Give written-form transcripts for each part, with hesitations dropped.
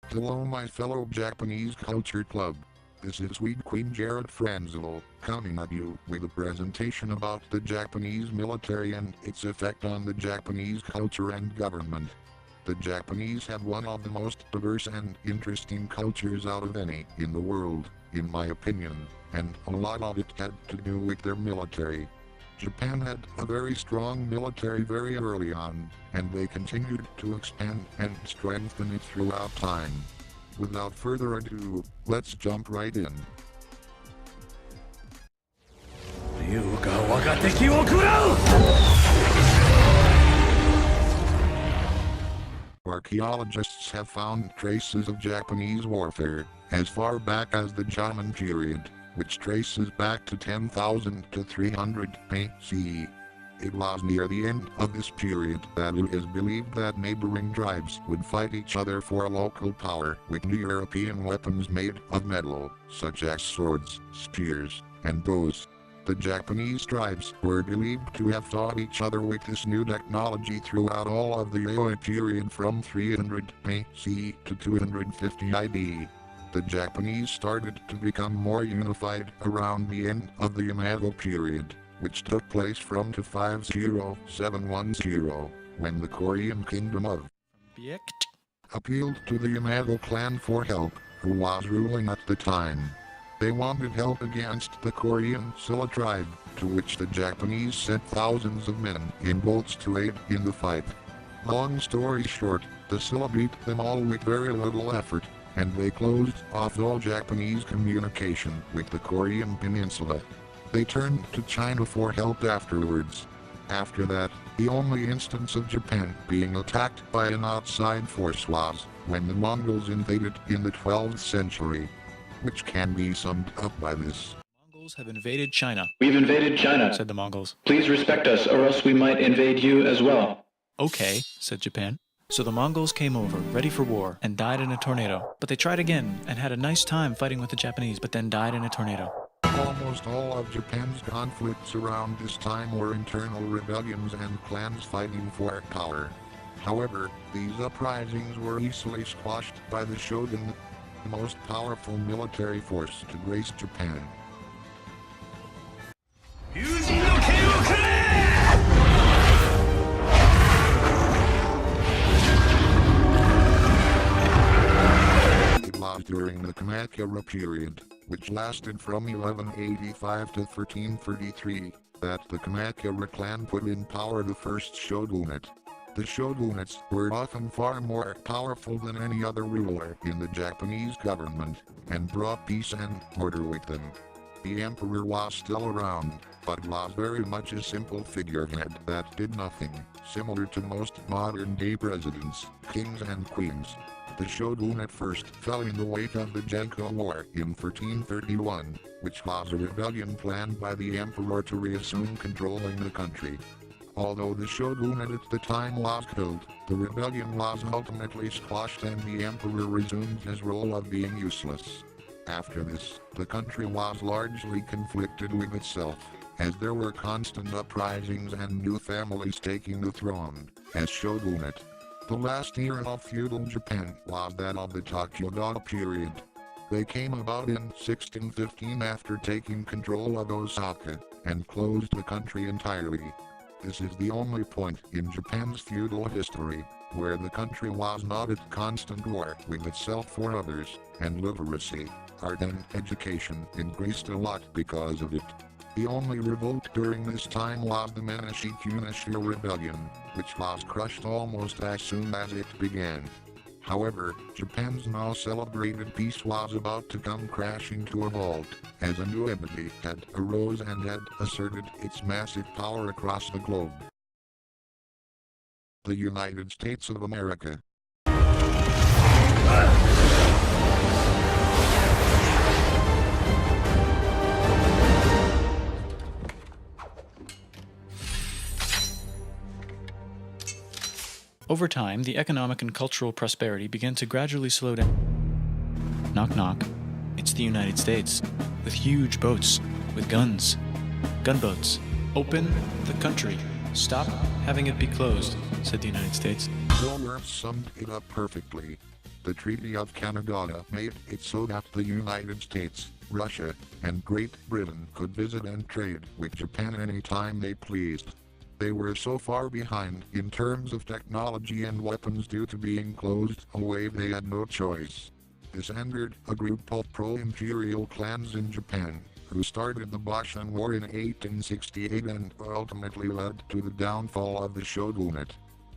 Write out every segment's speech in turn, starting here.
Hello my fellow Japanese Culture Club. This is Sweet Queen Jared Franzel, coming at you with a presentation about the Japanese military and its effect on the Japanese culture and government. The Japanese have one of the most diverse and interesting cultures out of any in the world, in my opinion, and a lot of it had to do with their military. Japan had a very strong military very early on, and they continued to expand and strengthen it throughout time. Without further ado, let's jump right in. Archaeologists have found traces of Japanese warfare as far back as the Jomon period, which traces back to 10,000 to 300 BCE. It was near the end of this period that it is believed that neighboring tribes would fight each other for local power with new European weapons made of metal, such as swords, spears, and bows. The Japanese tribes were believed to have fought each other with this new technology throughout all of the Edo period from 300 BCE to 250 AD. The Japanese started to become more unified around the end of the Yamato period, which took place from 250-710, when the Korean kingdom of appealed to the Yamato clan for help, who was ruling at the time. They wanted help against the Korean Silla tribe, to which the Japanese sent thousands of men in boats to aid in the fight. Long story short, the Silla beat them all with very little effort, and they closed off all Japanese communication with the Korean peninsula. They turned to China for help afterwards. After that, the only instance of Japan being attacked by an outside force was when the Mongols invaded in the 12th century, which can be summed up by this. Mongols have invaded China. We've invaded China, said the Mongols. Please respect us, or else we might invade you as well. Okay, said Japan. So the Mongols came over, ready for war, and died in a tornado. But they tried again, and had a nice time fighting with the Japanese, but then died in a tornado. Almost all of Japan's conflicts around this time were internal rebellions and clans fighting for power. However, these uprisings were easily squashed by the shogun, the most powerful military force to grace Japan. It was during the Kamakura period, which lasted from 1185 to 1333, that the Kamakura clan put in power the first shogunate. The shogunates were often far more powerful than any other ruler in the Japanese government, and brought peace and order with them. The emperor was still around, but was very much a simple figurehead that did nothing, similar to most modern-day presidents, kings and queens. The shogunate first fell in the wake of the Genko War in 1331, which was a rebellion planned by the emperor to reassume controlling the country. Although the shogunate at the time was killed, the rebellion was ultimately squashed and the emperor resumed his role of being useless. After this, the country was largely conflicted with itself, as there were constant uprisings and new families taking the throne, as shogunate. The last era of feudal Japan was that of the Tokugawa period. They came about in 1615 after taking control of Osaka, and closed the country entirely. This is the only point in Japan's feudal history where the country was not at constant war with itself or others, and literacy, art and education increased a lot because of it. The only revolt during this time was the Menashi-Kunashi rebellion, which was crushed almost as soon as it began. However, Japan's now celebrated peace was about to come crashing to a halt, as a new entity had arose and had asserted its massive power across the globe. The United States of America. Over time, the economic and cultural prosperity began to gradually slow down. Knock knock. It's the United States, with huge boats, with guns. Gunboats. Open the country. Stop having it be closed, said the United States. Bill summed it up perfectly. The Treaty of Kanagawa made it so that the United States, Russia, and Great Britain could visit and trade with Japan anytime they pleased. They were so far behind in terms of technology and weapons due to being closed away they had no choice. This angered a group of pro-imperial clans in Japan, who started the Boshin War in 1868 and ultimately led to the downfall of the shogunate.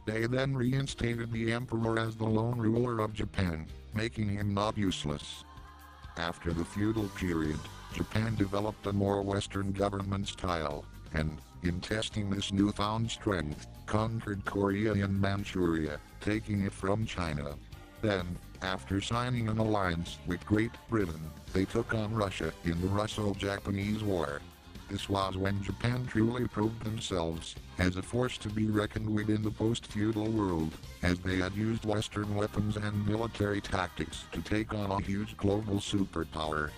They then reinstated the emperor as the lone ruler of Japan, making him not useless. After the feudal period, Japan developed a more Western government style, and, in testing this newfound strength, conquered Korea and Manchuria, taking it from China. Then, after signing an alliance with Great Britain, they took on Russia in the Russo-Japanese War. This was when Japan truly proved themselves as a force to be reckoned with in the post-feudal world, as they had used Western weapons and military tactics to take on a huge global superpower.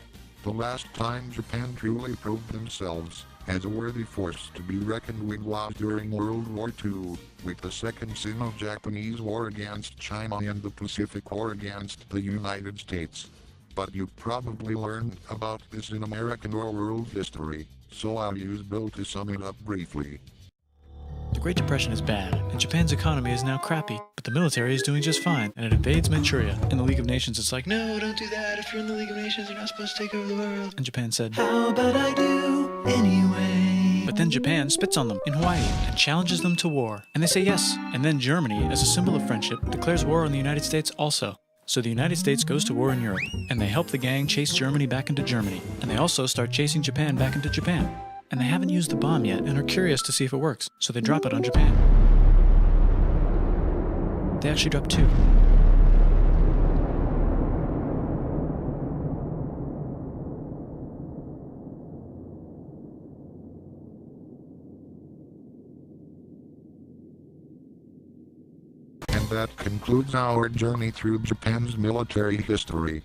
The last time Japan truly proved themselves as a worthy force to be reckoned with was during World War II, with the Second Sino-Japanese War against China and the Pacific War against the United States. But you probably learned about this in American or world history, so I'll use Bill to sum it up briefly. The Great Depression is bad, and Japan's economy is now crappy, but the military is doing just fine, and it invades Manchuria. In the League of Nations, it's like, no, don't do that. If you're in the League of Nations, you're not supposed to take over the world. And Japan said, how about I do anyway? But then Japan spits on them in Hawaii and challenges them to war, and they say yes. And then Germany, as a symbol of friendship, declares war on the United States also. So the United States goes to war in Europe, and they help the gang chase Germany back into Germany, and they also start chasing Japan back into Japan. And they haven't used the bomb yet and are curious to see if it works, so they drop it on Japan. They actually drop 2. And that concludes our journey through Japan's military history.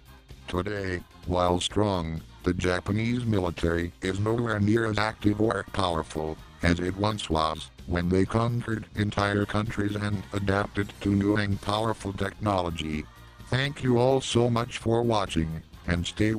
Today, while strong, the Japanese military is nowhere near as active or powerful as it once was, when they conquered entire countries and adapted to new and powerful technology. Thank you all so much for watching, and stay